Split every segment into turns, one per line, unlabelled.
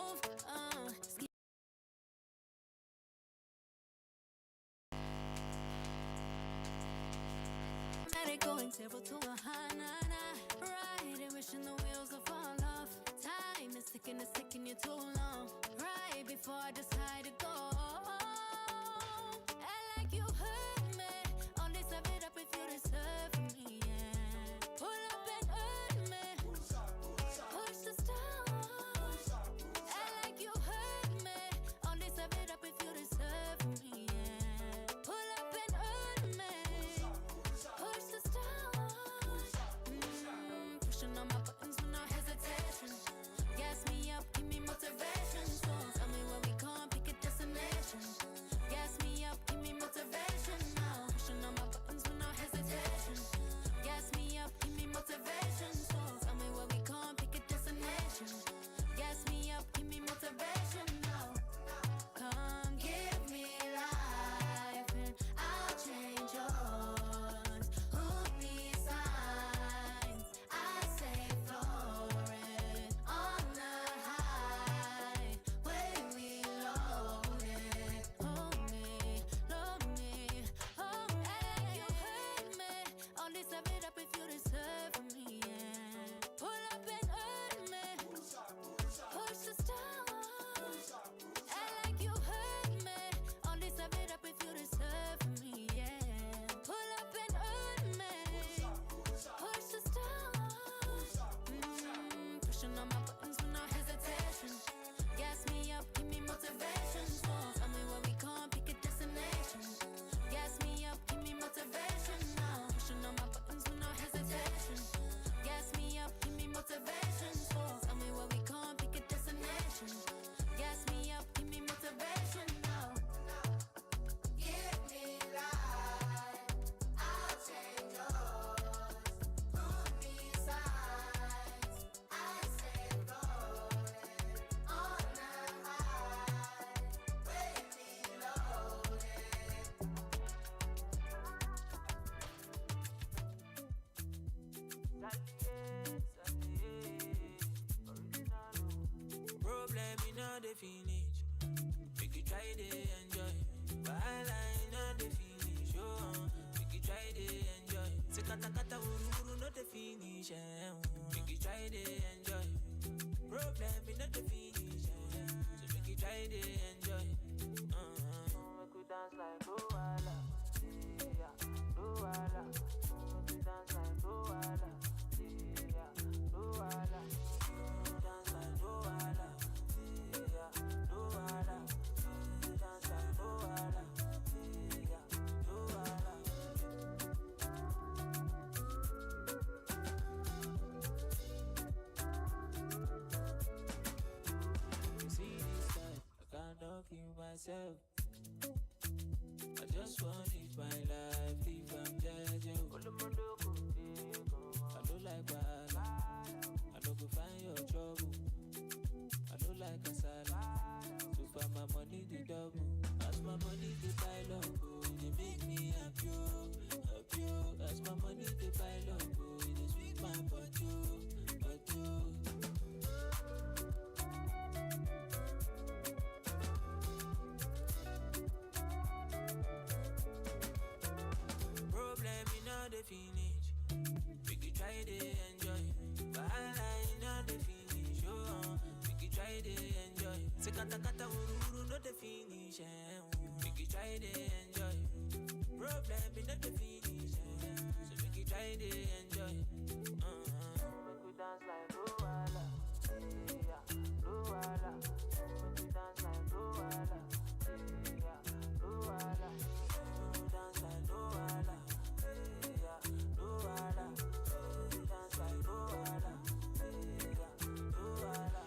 move. Going 0 to 100, right, and wishing the wheels will fall off. Time is ticking you too long. Right before I decide to go. I like you hurt me. Only serve it up if you deserve for me, yeah. Pull up and hurt me. Push the stars. I like you hurt me. Only serve it up if you deserve for me, yeah. Pull up and hurt me. Push the stars. Pushing on my buttons with no hesitation. Gas me up, give me motivation. So tell me where we can't pick a destination. Gas me up, give me motivation now. Pushing on my buttons with no hesitation. Gas me up, give me motivation. So tell me where we can't pick a destination. Gas me up, give me motivation now. Come give me life and I'll change yours. Who needs signs? I say floating on the highway we loaded. Hold me, load me, hold me. You hurt me. Only serve it up if you deserve for me, yeah. Pull up and hurt me. Push the stars. I like you hurt me. Only serve it up if you deserve for me, yeah. Pull up and hurt me. Push the stars. Pushing on my buttons with no hesitation. Gas me up, give me motivation. So tell me where we can't pick a destination. Gas me up, give me motivation now. Pushing on my buttons with no hesitation. Gas me up, give me motivation. So tell me where we can't pick a destination. Gas me up, give me motivation now. Give me life, I'll change yours. Who needs signs? I say floating on the highway we loaded.
Problem in all the finish. Make you try to enjoy. While I know the finish. Oh, make you try to enjoy. Say kata kata uru uru not the finish. Make you try to enjoy. Problem in all the finish. So make you try to enjoy. Make we dance like Luala. Yeah, Luala. Make we dance like Luala. Yeah, Luala. Dance like Luala. Yeah, Luala. Dance like Luala. Yeah, Luala. You see this life, I can't talk in myself. I just want to live my life, if I'm judging. I don't like bad, I don't go find your trouble. I don't like a salad, so far my money the double. As my money the pile up, oh, it make me happy, happy. As my money the pile up, oh, it sweet my butt, but problem in all the finish. Make you try to enjoy. While I know the finish. Oh, make you try to enjoy. Say kata kata uru uru not the finish. Make you try to enjoy. Problem in all the finish. So make you try to enjoy. Make we dance like Luala. Yeah, Luala. Make we dance like Luala. Yeah, Luala. Dance like Luala. Yeah, Luala. Dance like Luala. Yeah, Luala.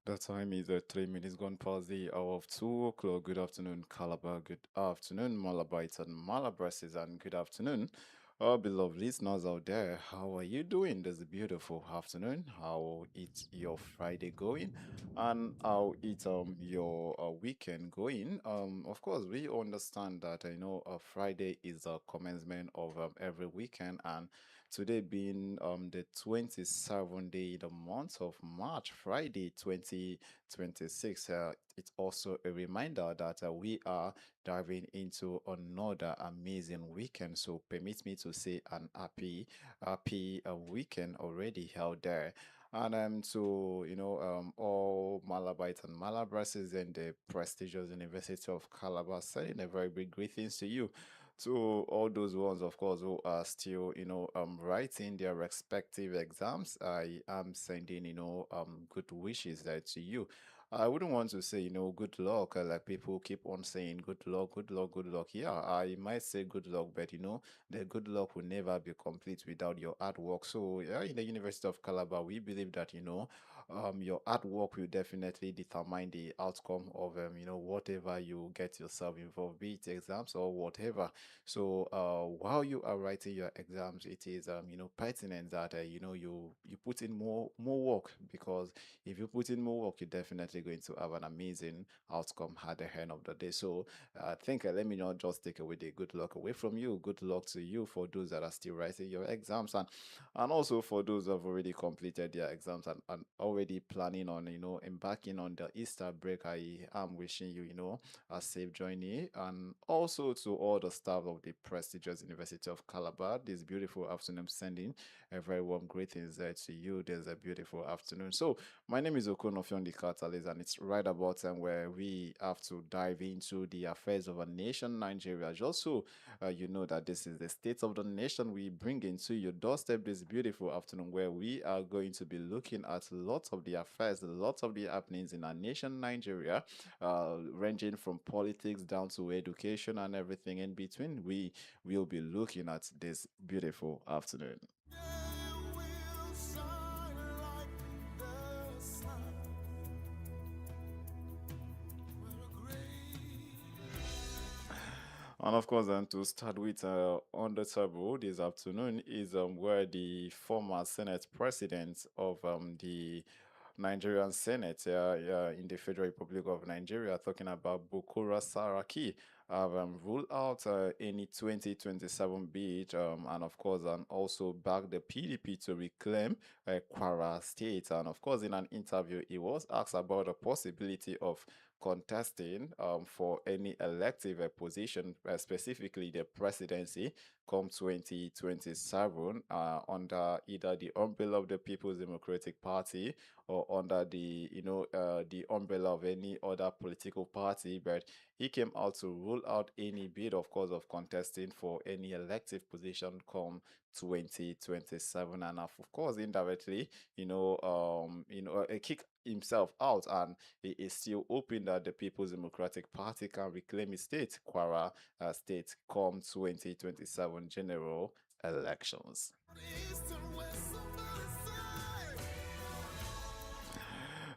The time is 3 minutes gone past the hour of 2 o'clock. Good afternoon, Calabar. Good afternoon, Malabites and Malabresses, and good afternoon, our beloved listeners out there. How are you doing this beautiful afternoon? How is your Friday going? And how is your weekend going? Of course, we understand that I know Friday is a commencement of every weekend, and today being the 27th day in the month of March, Friday 2026. It's also a reminder that we are diving into another amazing weekend. So permit me to say an happy weekend already out there. And to all Malabites and Malabrases in the prestigious University of Calabar, sending a very big greetings to you, to all those ones, of course, who are still, writing their respective exams. I am sending, good wishes there to you. I wouldn't want to say, good luck, like people keep on saying good luck, good luck, good luck. Yeah, I might say good luck, but the good luck will never be complete without your hard work. So, yeah, in the University of Calabar, we believe that, your hard work will definitely determine the outcome of, whatever you get yourself involved, be it exams or whatever. So while you are writing your exams, it is pertinent that you put in more work, because if you put in more work, you're definitely going to have an amazing outcome at the end of the day. So I think let me not just take away the good luck away from you. Good luck to you for those that are still writing your exams, and also for those who have already completed their exams, and already planning on embarking on the Easter break. I am wishing you a safe journey, and also to all the staff of the prestigious University of Calabar. This beautiful afternoon, sending a very warm greetings to you. There's a beautiful afternoon. So my name is Okon Offiong the Catalyst, and it's right about time where we have to dive into the affairs of a nation, Nigeria. Just so you know that this is the state of the nation we bring into your doorstep this beautiful afternoon, where we are going to be looking at lots of the affairs, lots of the happenings in our nation, Nigeria, ranging from politics down to education and everything in between. We will be looking at this beautiful afternoon. And of course, to start with, on the table this afternoon is where the former Senate President of the Nigerian Senate in the Federal Republic of Nigeria, talking about Bukura Saraki, have ruled out any 2027 bid, and of course, and also backed the PDP to reclaim Kwara State. And of course, in an interview, he was asked about the possibility of contesting for any elective position, specifically the presidency, come 2027, under either the umbrella of the People's Democratic Party or under the umbrella of any other political party. But he came out to rule out any bid, of course, of contesting for any elective position come 2027, and of course, indirectly, kick himself out, and he is still hoping that the People's Democratic Party can reclaim its state, Kwara State, come 2027 general elections.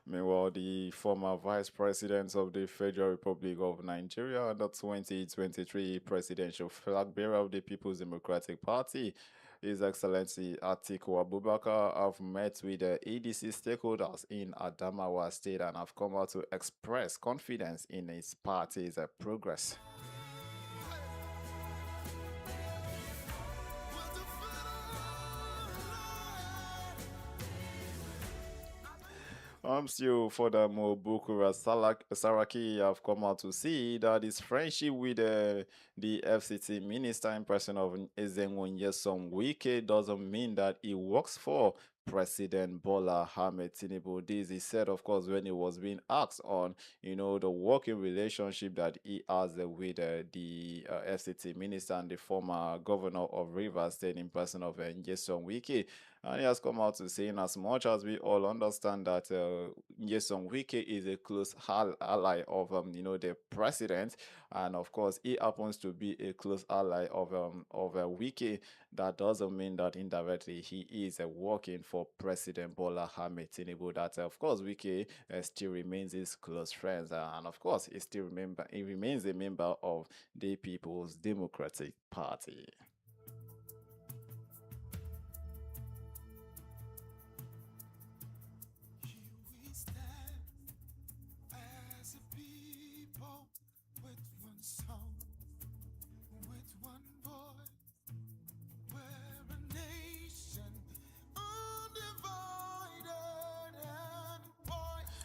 Meanwhile, the former Vice President of the Federal Republic of Nigeria and the 2023 presidential flag bearer of the People's Democratic Party, His Excellency Atiku Abubakar, have met with the ADC stakeholders in Adamawa State and have come out to express confidence in his party's progress. Still furthermore, Bukura Saraki have come out to see that his friendship with the FCT minister in person of Ezenwo Nyesom Wike doesn't mean that he works for President Bola Ahmed Tinubu. This he said, of course, when he was being asked on, the working relationship that he has with the FCT minister and the former governor of Rivers State in person of Nyesom Wike. And he has come out to say, in as much as we all understand that Nyesom Wike is a close ally of, the president, and of course, he happens to be a close ally of Wike, that doesn't mean that indirectly he is working for President Bola Ahmed Tinubu that, of course, Wike still remains his close friends, and of course, he remains a member of the People's Democratic Party.
Here we stand as a people with one song, with one voice. We're a nation undivided and voice.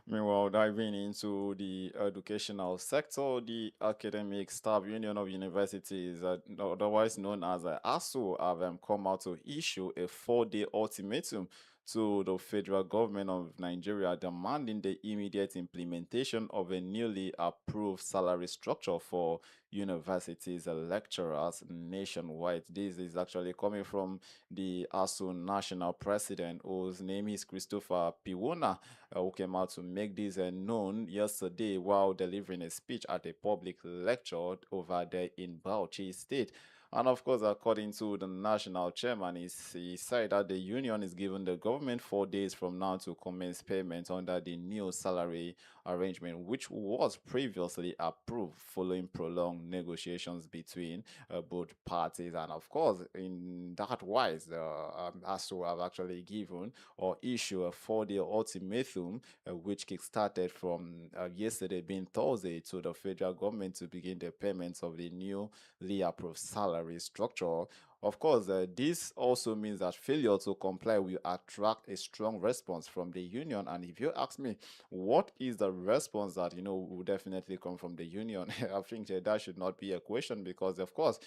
Meanwhile, diving into the educational sector, the Academic Staff Union of Universities, otherwise known as ASU, have come out to issue a 4-day ultimatum to the federal government of Nigeria demanding the immediate implementation of a newly approved salary structure for universities and lecturers nationwide. This is actually coming from the ASU national president, whose name is Christopher Piwona, who came out to make this known yesterday while delivering a speech at a public lecture over there in Bauchi State. And of course, according to the national chairman, he said that the union is giving the government 4 days from now to commence payment under the new salary arrangement, which was previously approved following prolonged negotiations between both parties. And of course, in that wise, ASU have actually given or issued a 4-day ultimatum, which kickstarted from yesterday, being Thursday, to the federal government to begin the payments of the newly approved salary structure. Of course, this also means that failure to comply will attract a strong response from the union. And if you ask me, what is the response that will definitely come from the union? I think that should not be a question because, of course,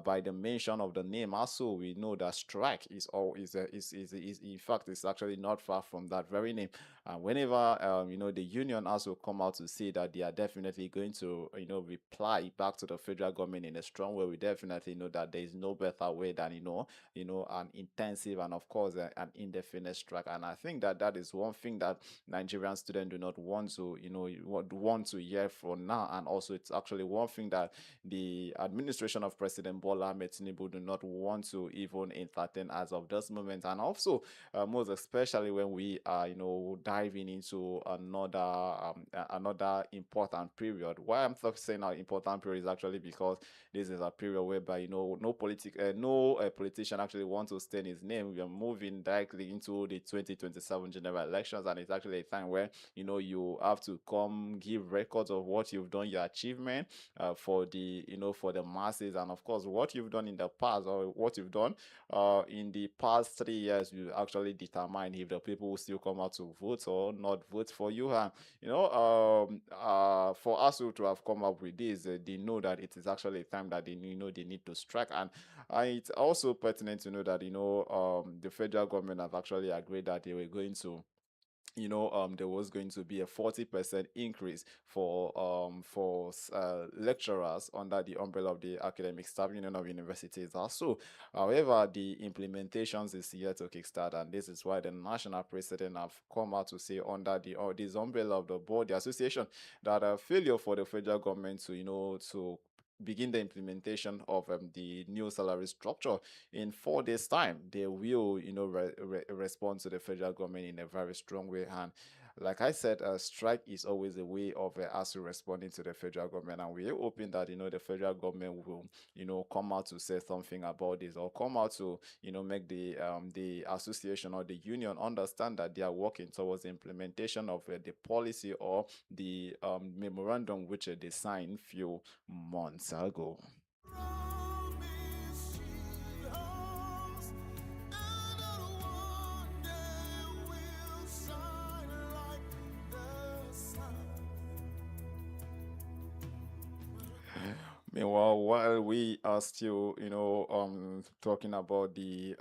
by the mention of the name, also we know that strike is in fact it's actually not far from that very name. And whenever the union also come out to say that they are definitely going to reply back to the federal government in a strong way, we definitely know that there is no better way than an intensive and of course an indefinite strike. And I think that that is one thing that Nigerian students do not want to want to hear for now. And also it's actually one thing that the administration of President Bola Ahmed Tinubu do not want to even entertain as of this moment. And also most especially when we are diving into another important period. Why I'm saying an important period is actually because this is a period whereby no politician actually wants to stain his name. We are moving directly into the 2027 general elections, and it's actually a time where you have to come give records of what you've done, your achievement for the for the masses, and of course what you've done in the past or what you've done in the past 3 years will actually determine if the people will still come out to vote or not vote for you. And for us to have come up with this, they know that it is actually a time that they they need to strike. And it's also pertinent to know that the federal government have actually agreed that they were going to there was going to be a 40% increase for lecturers under the umbrella of the Academic Staff Union of Universities also. However, the implementations is yet to kickstart, and this is why the national president have come out to say under this umbrella of the board, the association, that a failure for the federal government to to begin the implementation of the new salary structure in 4 days time, they will respond to the federal government in a very strong way. And like I said, a strike is always a way of us responding to the federal government, and we're hoping that the federal government will come out to say something about this, or come out to make the association or the union understand that they are working towards the implementation of the policy or the memorandum which they signed few months ago.
Promise she holds, and one day will shine like the sun.
Meanwhile, while we are still, talking about the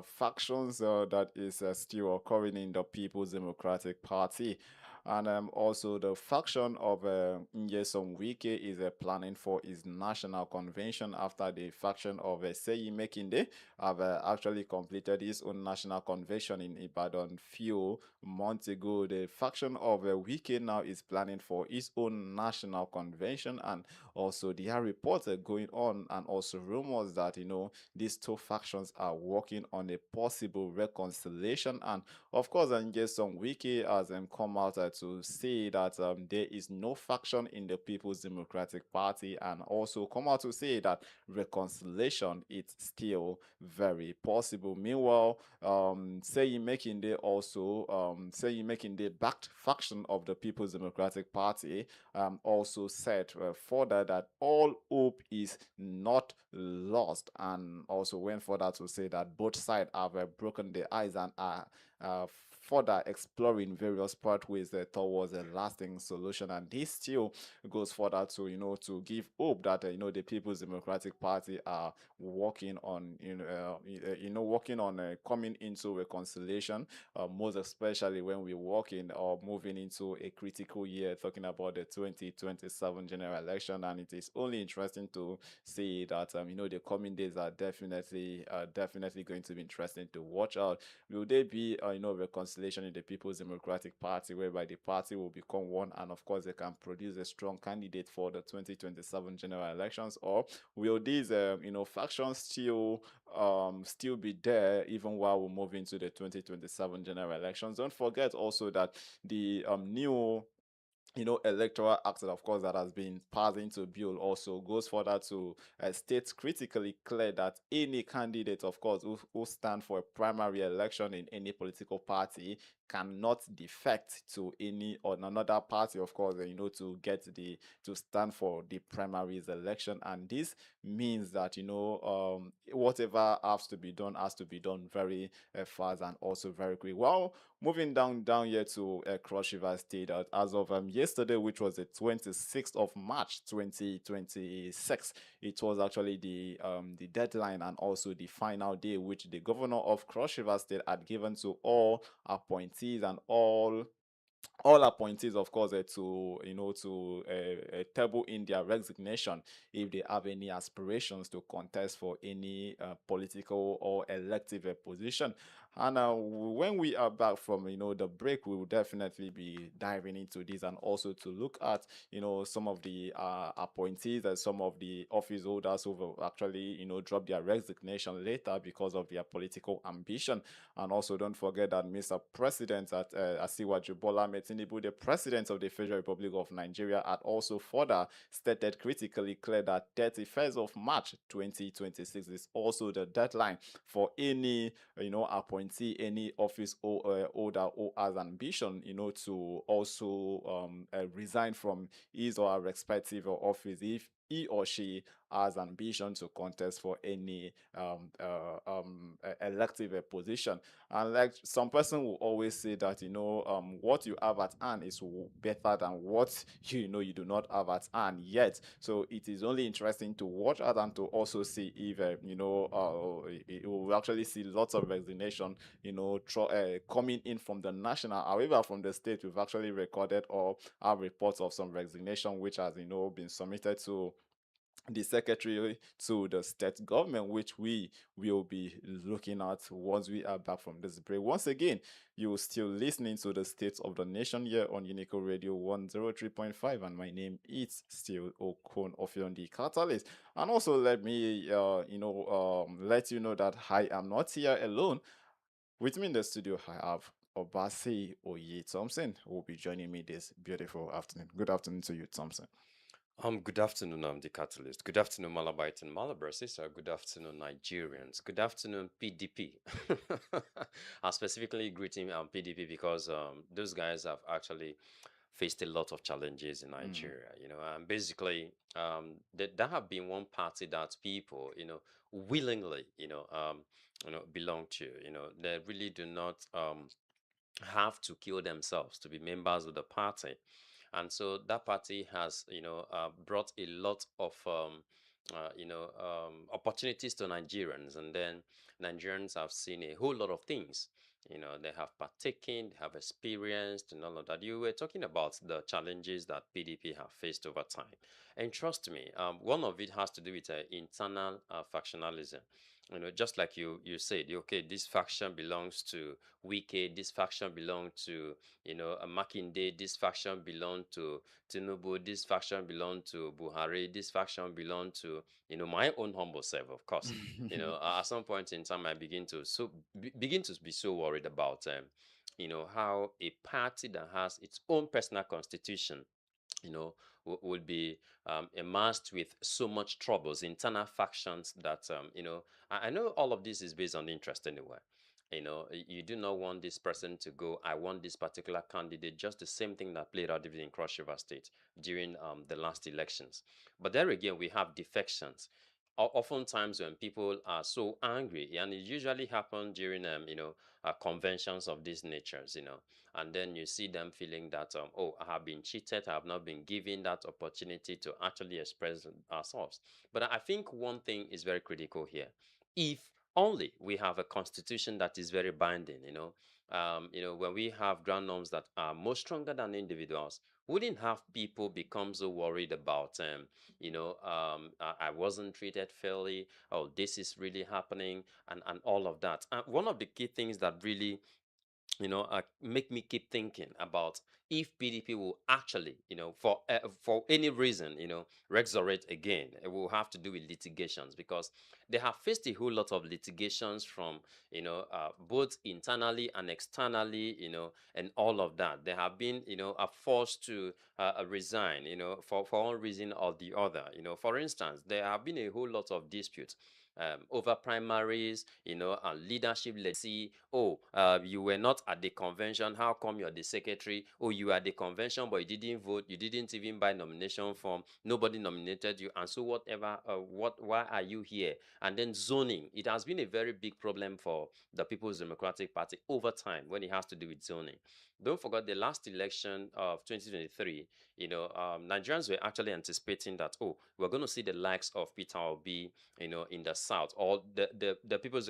factions that is still occurring in the People's Democratic Party, And also the faction of Nyesom Wike is planning for his national convention after the faction of Seyi Mekinde have actually completed his own national convention in Ibadan few months ago. The faction of Wike now is planning for his own national convention, and also there are reports going on and also rumors that these two factions are working on a possible reconciliation. And of course, Nyesom Wike has come out to say that there is no faction in the People's Democratic Party, and also come out to say that reconciliation is still very possible. Meanwhile, Seyi Mekinde also, Seyi Mekinde backed faction of the People's Democratic Party, also said further that all hope is not lost, and also went further to say that both sides have broken the ice and are uh, further exploring various pathways towards a lasting solution. And this still goes further to to give hope that the People's Democratic Party are working on working on coming into reconciliation, most especially when we're working or moving into a critical year, talking about the 2027 general election. And it is only interesting to see that the coming days are definitely going to be interesting to watch out. Will there be reconciliation in the People's Democratic Party, whereby the party will become one, and of course they can produce a strong candidate for the 2027 general elections? Or will these factions still be there even while we move into the 2027 general elections? Don't forget also that the new electoral act, of course, that has been passed into bill also goes further to state critically clear that any candidate, of course, who stand for a primary election in any political party cannot defect to any or another party, of course, to get to stand for the primaries election. And this means that whatever has to be done very fast and also very quick. Well, moving down here to Cross River State, as of yesterday, which was the 26th of March 2026, it was actually the deadline and also the final day which the governor of Cross River State had given to all appointees and all appointees, of course, to table in their resignation if they have any aspirations to contest for any political or elective position. And when we are back from the break, we will definitely be diving into this, and also to look at some of the appointees and some of the office holders who will actually drop their resignation later because of their political ambition. And also, don't forget that Mr. President at Asiwaju Bola Ahmed Tinubu, the President of the Federal Republic of Nigeria, had also further stated critically clear that 31st of March 2026 is also the deadline for any appointee, any office holder who has ambition to also resign from his or her respective office if he or she has ambition to contest for any elective position. And like some person will always say that what you have at hand is better than what you do not have at hand yet. So it is only interesting to watch out and to also see if it will actually see lots of resignation coming in from the national. However, from the state, we've actually recorded or have reports of some resignation which has been submitted to the secretary to the state government, which we will be looking at once we are back from this break. Once again, you're still listening to the States of the Nation here on Unico Radio 103.5, and my name is still Okon Offiong, the Catalyst. And also, let me let you know that I am not here alone. With me in the studio, I have OBASE0YI Thompson, who will be joining me this beautiful afternoon. Good afternoon to you, Thompson.
Good afternoon, I'm the Catalyst. Good afternoon, Malabite and Malabrasis. Good afternoon, Nigerians. Good afternoon, PDP. I'm specifically greeting PDP because those guys have actually faced a lot of challenges in Nigeria, and basically, that have been one party that people, willingly, belong to, they really do not have to kill themselves to be members of the party. And so that party has brought a lot of opportunities to Nigerians, and then Nigerians have seen a whole lot of things They have partaken, they have experienced, and all of that. You were talking about the challenges that PDP have faced over time, and trust me, one of it has to do with internal factionalism. Just like you said, okay, this faction belongs to Wike, this faction belongs to Makinde, this faction belongs to Tinubu, this faction belongs to Buhari, this faction belongs to my own humble self, of course. At some point in time, I begin to be so worried about how a party that has its own personal constitution you know, will be immersed with so much troubles, internal factions that, I know all of this is based on interest anyway. You do not want this person to go, I want this particular candidate, just the same thing that played out even in Cross River State during the last elections. But there again, we have defections. Oftentimes when people are so angry, and it usually happens during, conventions of these natures, and then you see them feeling that oh, I have been cheated, I have not been given that opportunity to actually express ourselves. But I think one thing is very critical here. If only we have a constitution that is very binding, when we have ground norms that are more stronger than individuals, wouldn't have people become so worried about I wasn't treated fairly, oh, this is really happening, and all of that. And one of the key things that really make me keep thinking about if PDP will actually, for any reason, resurrect again. It will have to do with litigations because they have faced a whole lot of litigations from, both internally and externally, and all of that. They have been, forced to resign, for one reason or the other. For instance, there have been a whole lot of disputes over primaries, and leadership. Let's see, oh, you were not at the convention. How come you're the secretary? Oh, you are at the convention, but you didn't vote. You didn't even buy nomination form. Nobody nominated you. And so whatever, why are you here? And then zoning. It has been a very big problem for the People's Democratic Party over time when it has to do with zoning. Don't forget the last election of 2023, Nigerians were actually anticipating that, oh, we're going to see the likes of Peter Obi, in the South, or the People's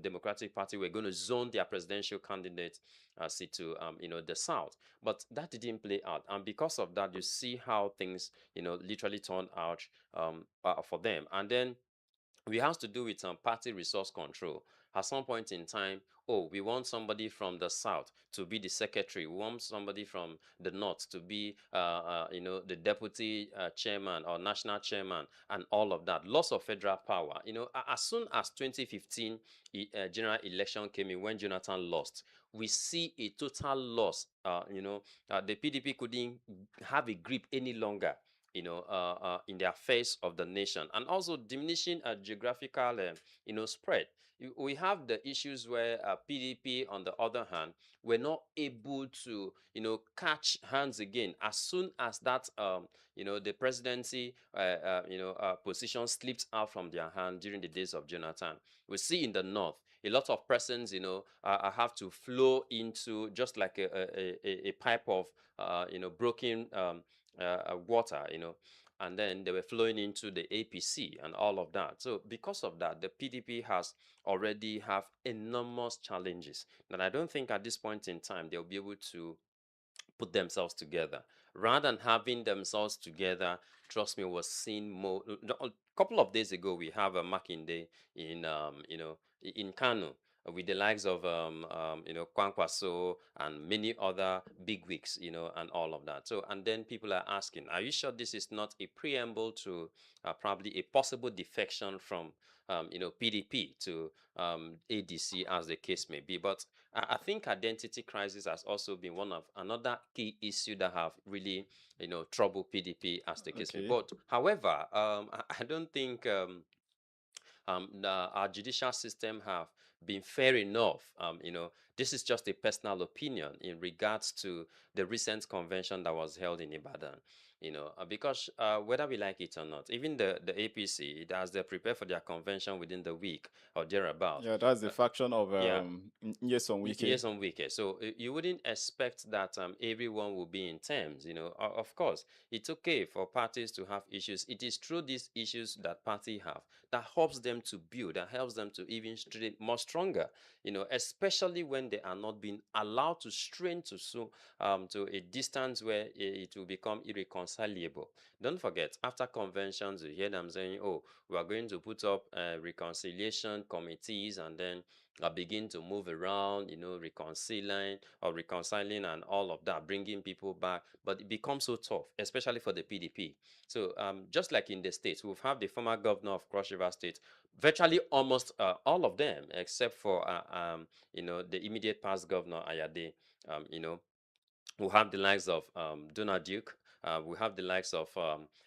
Democratic Party were going to zone their presidential candidate seat to, the South. But that didn't play out. And because of that, you see how things, literally turned out for them. And then we have to do with some party resource control. At some point in time, oh, we want somebody from the south to be the secretary. We want somebody from the north to be, the deputy chairman or national chairman, and all of that. Loss of federal power. As soon as 2015 general election came in, when Jonathan lost, we see a total loss. The PDP couldn't have a grip any longer in the affairs of the nation, and also diminishing geographical, spread. We have the issues where PDP, on the other hand, were not able to, catch hands again as soon as that, the presidency, position slipped out from their hand during the days of Jonathan. We see in the north a lot of persons, have to flow into just like a pipe of, broken water, and then they were flowing into the APC and all of that. So because of that, the PDP has already have enormous challenges that I don't think at this point in time they'll be able to put themselves together. Rather than having themselves together, trust me, was seen more. A couple of days ago, we have a Makinde in, in Kano, with the likes of, Kwankwaso and many other big wigs, and all of that. So, and then people are asking, are you sure this is not a preamble to probably a possible defection from, PDP to ADC, as the case may be? But I think identity crisis has also been one of another key issue that have really, troubled PDP, as the case may be.
Okay.
But however, I don't think our judicial system have been fair enough. This is just a personal opinion in regards to the recent convention that was held in Ibadan. Because whether we like it or not, even the APC, it has they prepare for their convention within the week or thereabout.
Yeah, that's the faction of
Yeah,
Nyesom Wike.
Yes, on weekend. So you wouldn't expect that everyone will be in terms. Of course, it's okay for parties to have issues. It is through these issues that party have that helps them to build, that helps them to even straight more stronger. Especially when they are not being allowed to strain to a distance where it will become irreconcilable. Don't forget, after conventions, you hear them saying, "Oh, we are going to put up reconciliation committees, and then begin to move around, reconciling and all of that, bringing people back." But it becomes so tough, especially for the PDP. So just like in the states, we've had the former governor of Cross River State, virtually almost all of them, except for the immediate past governor Ayade, we have the likes of Donald Duke. We have the likes of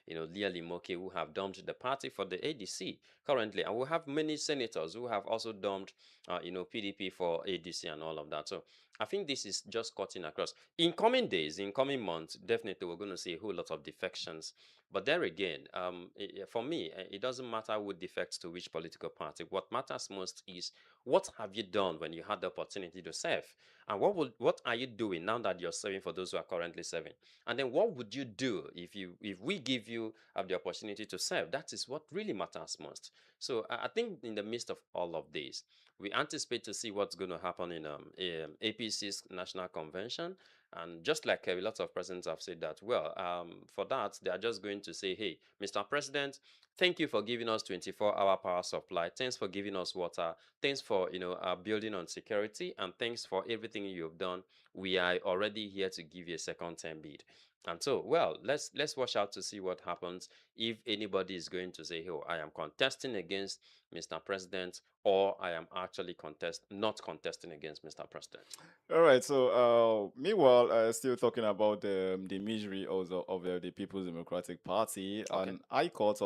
Leah Limoke, who have dumped the party for the ADC currently, and we have many senators who have also dumped PDP for ADC and all of that. So I think this is just cutting across. In coming days, in coming months, definitely we're going to see a whole lot of defections. But there again, for me, it doesn't matter who defects to which political party. What matters most is what have you done when you had the opportunity to serve, and what are you doing now that you're serving for those who are currently serving? And then what would you do if we give you the opportunity to serve? That is what really matters most. So I think in the midst of all of this, we anticipate to see what's going to happen in APC's national convention. And just like a lot of presidents have said that, well, for that, they are just going to say, "Hey, Mr. President, thank you for giving us 24-hour power supply. Thanks for giving us water. Thanks for building on security, and thanks for everything you've done. We are already here to give you a second term bid." And so, well, let's watch out to see what happens if anybody is going to say, "Oh, I am contesting against Mr. President," or "I am actually not contesting against Mr. President."
All right. So, meanwhile, still talking about the misery also of the People's Democratic Party,
Okay.
an high court high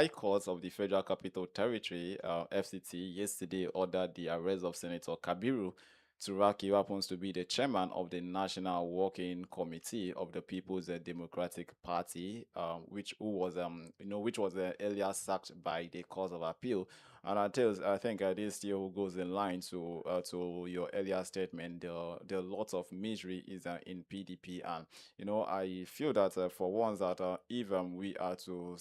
court of the Federal Capital Territory, FCT, yesterday ordered the arrest of Senator Kabiru Turaki, who happens to be the chairman of the National Working Committee of the People's Democratic Party, which was earlier sacked by the Court of Appeal. And I think this still goes in line to your earlier statement. The lot of misery is in PDP, and I feel that for once that if we are to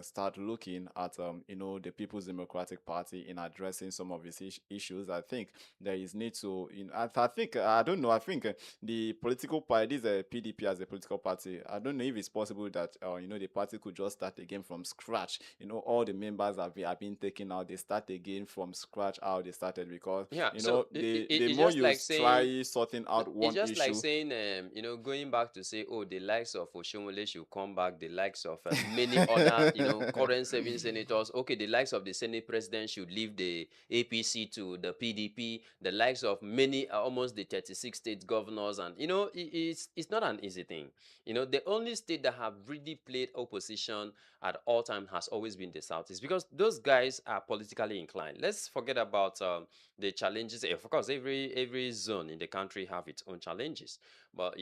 start looking at the People's Democratic Party in addressing some of its issues, I think there is need to. I think I don't know. I think the political party, this PDP as a political party, I don't know if it's possible that the party could just start again from scratch. All the members have been taken out. They start again from scratch how they started, because
Yeah. So
the
it's
more
just
you
like saying,
try sorting
no,
out
it's
one
just like
issue.
saying, going back to say, "Oh, the likes of Oshomole should come back, the likes of many other, current serving senators. Okay, the likes of the Senate president should leave the APC to the PDP, the likes of many, almost the 36 state governors." And, it's not an easy thing. The only state that have really played opposition at all time has always been the South, is because those guys are politically inclined. Let's forget about the challenges. Of course, every zone in the country have its own challenges, but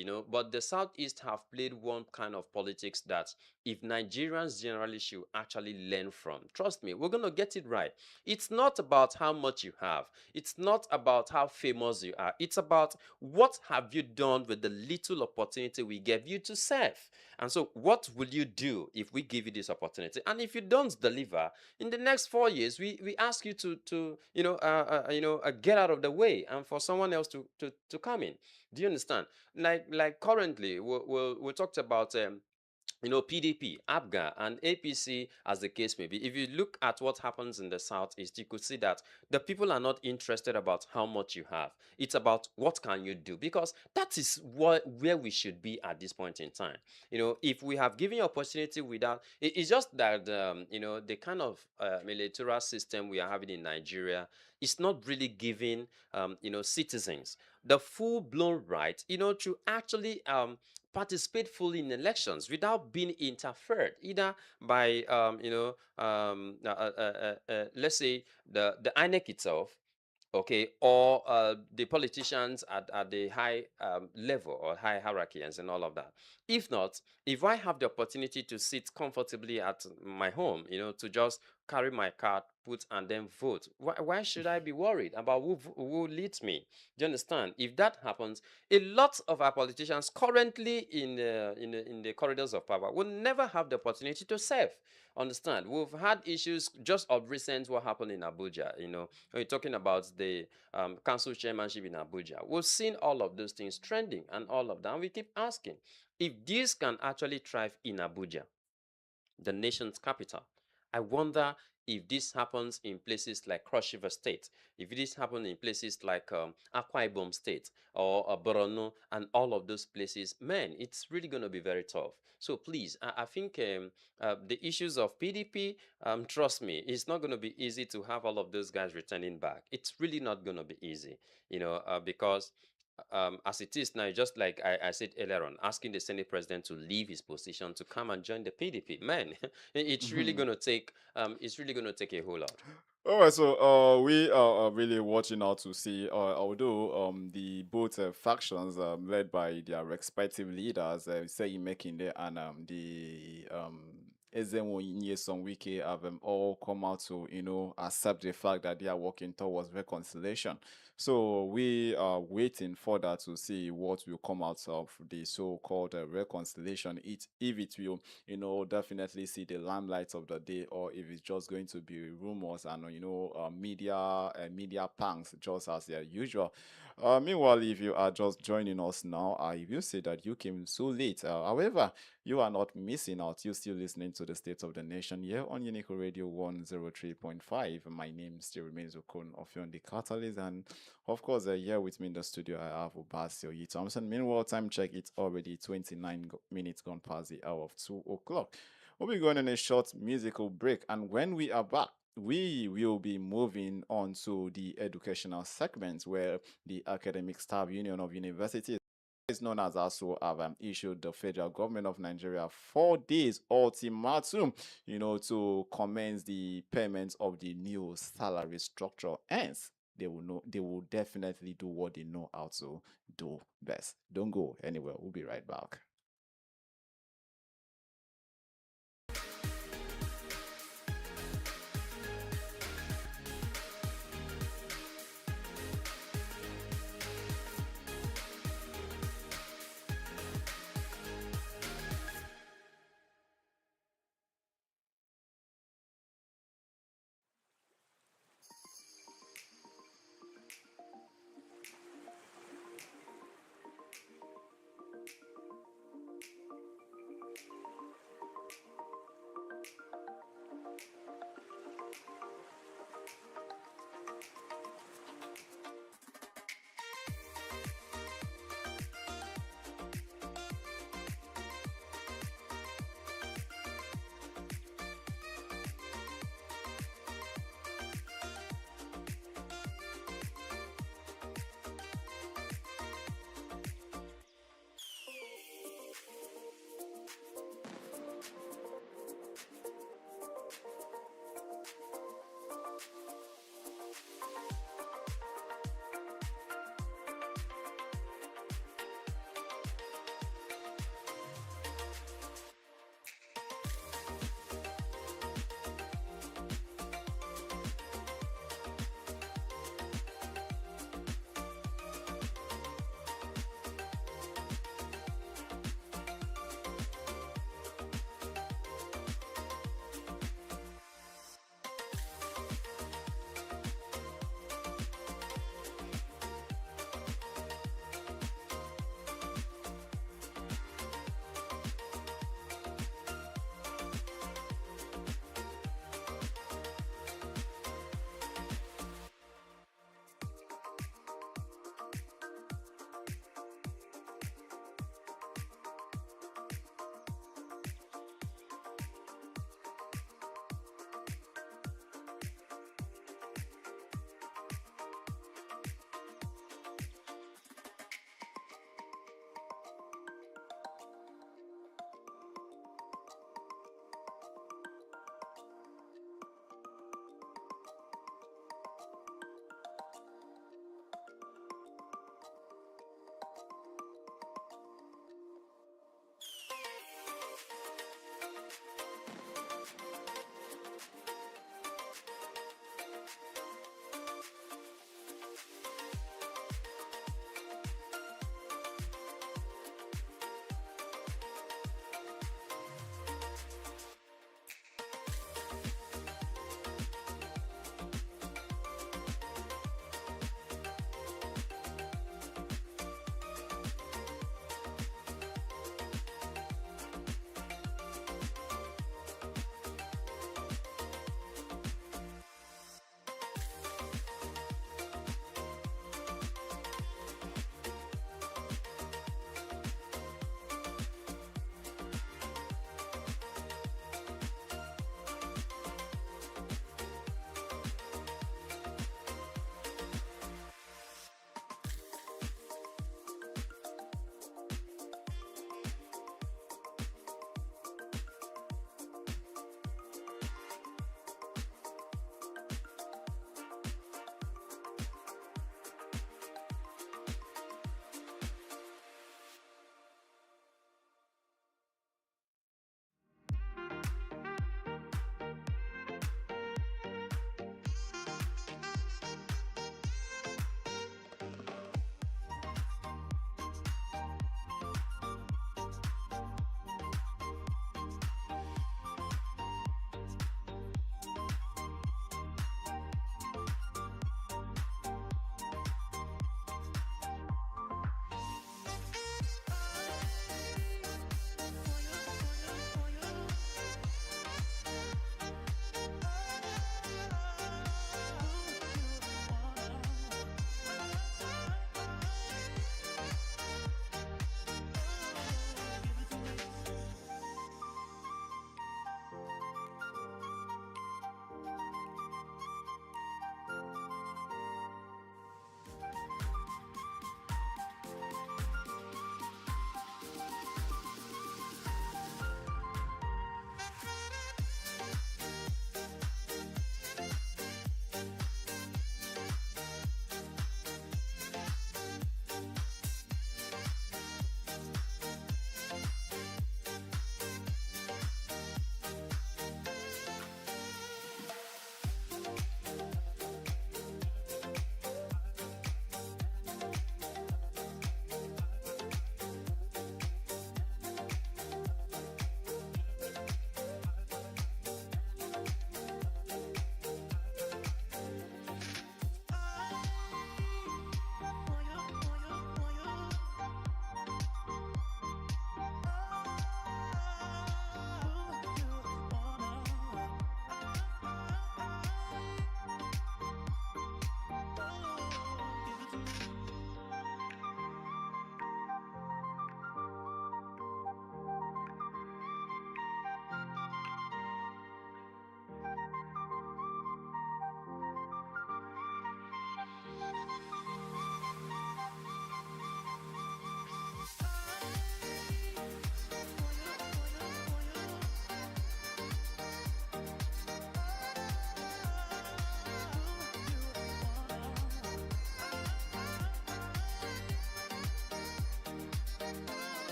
the Southeast have played one kind of politics that if Nigerians generally should actually learn from, trust me, we're gonna get it right. It's not about how much you have. It's not about how famous you are. It's about what have you done with the little opportunity we gave you to serve. And so, what will you do if we give you this opportunity? And if you don't deliver in the next 4 years, we ask you to get out of the way and for someone else to come in. Do you understand? Like currently, we talked about PDP, ABGA, and APC, as the case may be. If you look at what happens in the Southeast, you could see that the people are not interested about how much you have. It's about what can you do, because that is where we should be at this point in time. If we have given you opportunity without, it's just that the kind of electoral system we are having in Nigeria is not really giving citizens the full-blown right, to actually participate fully in elections without being interfered either by let's say the INEC itself, okay, or the politicians at the high level or high hierarchy and all of that. If not, if I have the opportunity to sit comfortably at my home, to just carry my card, put, and then vote. Why should I be worried about who leads me? Do you understand? If that happens, a lot of our politicians currently in the corridors of power will never have the opportunity to serve. Understand? We've had issues just of recent. What happened in Abuja? When you're talking about the council chairmanship in Abuja, we've seen all of those things trending and all of that. And we keep asking if this can actually thrive in Abuja, the nation's capital. I wonder if this happens in places like Cross River State, if this happens in places like Akwa Ibom State or Borno and all of those places, man, it's really going to be very tough. So please, I think the issues of PDP, trust me, it's not going to be easy to have all of those guys returning back. It's really not going to be easy, because as it is now, just like I said earlier on, asking the Senate president to leave his position to come and join the PDP, man, it's really gonna take a whole lot.
All right, so we are really watching out to see, although the both factions led by their respective leaders, say Mekinde and the Ezenwo Son Wiki have all come out to accept the fact that they are working towards reconciliation. So we are waiting for that to see what will come out of the so-called reconciliation. If it will definitely see the limelight of the day, or if it's just going to be rumors and media pangs just as their usual. Meanwhile, if you are just joining us now, I will say that you came so late. However, you are not missing out. You're still listening to the State of the Nation here on Unique Radio 103.5. My name still remains Okon, Offiong the Catalyst, and of course, here with me in the studio, I have OBASE0YI Thompson. Meanwhile, time check, it's already 29 minutes gone past the hour of 2 o'clock. We'll be going on a short musical break, and when we are back, we will be moving on to the educational segment where the Academic Staff Union of Universities, is known as ASU, have issued the federal government of Nigeria 4 days ultimatum, to commence the payment of the new salary structure. Hence, they will definitely do what they know how to do best. Don't go anywhere. We'll be right back.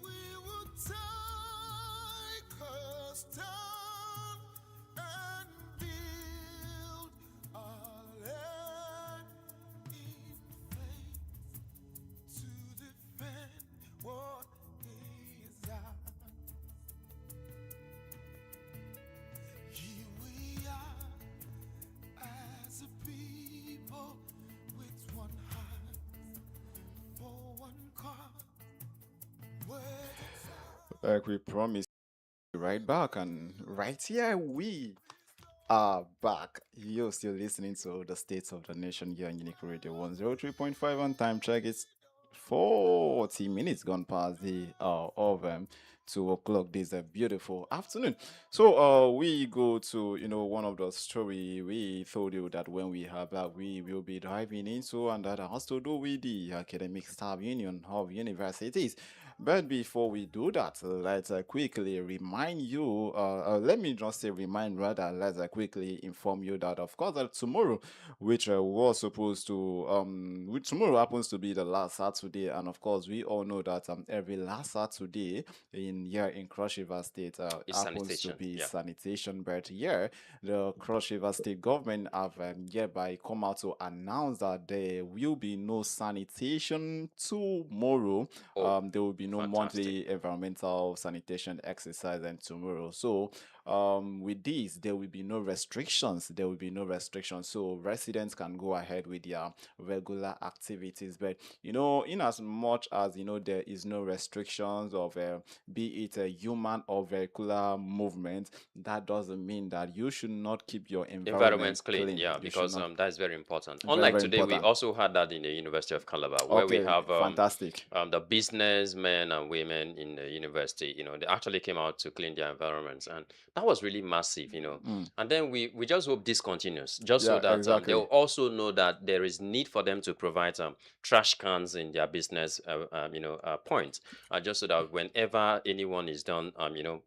We will take us down and build our land in faith to defend what is ours. Here we are as a people with one heart for one cause.
Like we promised, right back, and right here we are back. You're still listening to the States of the Nation here on Unique Radio 103.5 on time check. It's 40 minutes gone past the of 2 o'clock. This is a beautiful afternoon. So we go to one of the story we told you that when we have that we will be diving into, and that has to do with the academic staff union of universities. But before we do that, let's quickly remind you, let me just say remind rather, let's quickly inform you that, of course, tomorrow, which was supposed to, which tomorrow happens to be the last Saturday, and of course, we all know that every last Saturday in Cross River State
It's
happens to
sanitation.
be
Yeah.
sanitation, but here, the Cross River State government have hereby come out to announce that there will be no sanitation tomorrow.
Oh,
There will be no
fantastic.
monthly environmental sanitation exercise and tomorrow. So with this, there will be no restrictions. There will be no restrictions. So residents can go ahead with their regular activities. But in as much as there is no restrictions of be it a human or vehicular movement, that doesn't mean that you should not keep your environment
Environments clean, yeah,
You should
because
not.
that is very important.
Very,
Unlike
very
today, we
important.
also had that in the University of Calabar, where we
Okay,
have
fantastic.
the businessmen and women in the university. They actually came out to clean their environments, and that was really massive. And then we just hope this continues, just so
Yeah,
that they'll
exactly.
also know that there is need for them to provide trash cans in their business points, just so that whenever anyone is done,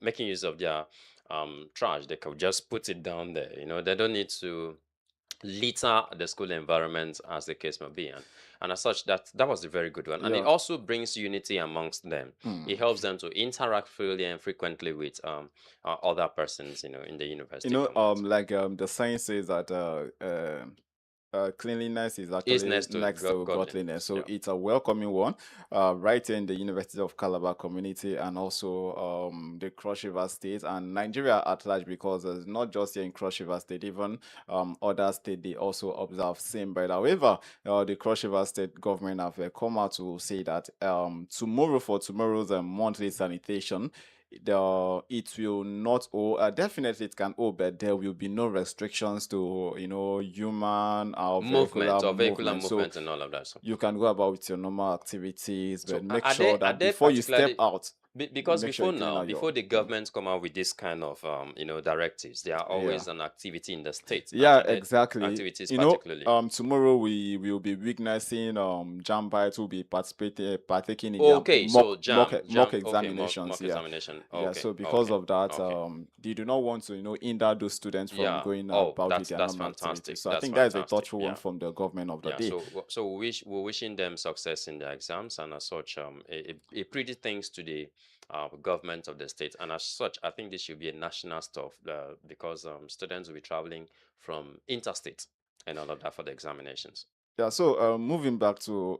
making use of their trash, they could just put it down there. They don't need to litter the school environment, as the case may be. And as such, that was a very good one. And it
Yeah.
also brings unity amongst them. It helps them to interact freely and frequently with other persons, in the university community.
Like the saying says that cleanliness is
Is
actually
next to
next to
godliness.
godliness. So
Yeah.
it's a welcoming one, right here in the University of Calabar community, and also the Cross River State and Nigeria at large, because it's not just here in Cross River State, even other states they also observe same. But however, the Cross River State government have come out to say that tomorrow's monthly sanitation, it will not definitely it can but there will be no restrictions to human or
Movement or vehicular
movement. So
movement and all of that. So,
you can go about with your normal activities, but make
are
sure
they
that before you step
particularly
out,
because
make sure
before
you clean
now,
out your
before the governments come out with this kind of directives, there are
yeah.
always an activity in the state.
Yeah,
Are there
exactly.
activities particularly?
Tomorrow we will be witnessing Jambites will be partaking in their
Okay, so
mock
jam. Okay,
examinations.
mock
Yeah.
examination.
Yeah,
Okay,
so because of that,
okay.
they do not want to, hinder those students from
Yeah.
going
Oh,
about with their
that's
normal
fantastic.
activities. So I
That's
think that is a
fantastic.
thoughtful one
Yeah.
from the government of the
Yeah.
day.
So we're wishing them success in their exams, and as such, a pretty thanks to the government of the state. And as such, I think this should be a national stuff because students will be traveling from interstate and all of that for the examinations.
Yeah, so moving back to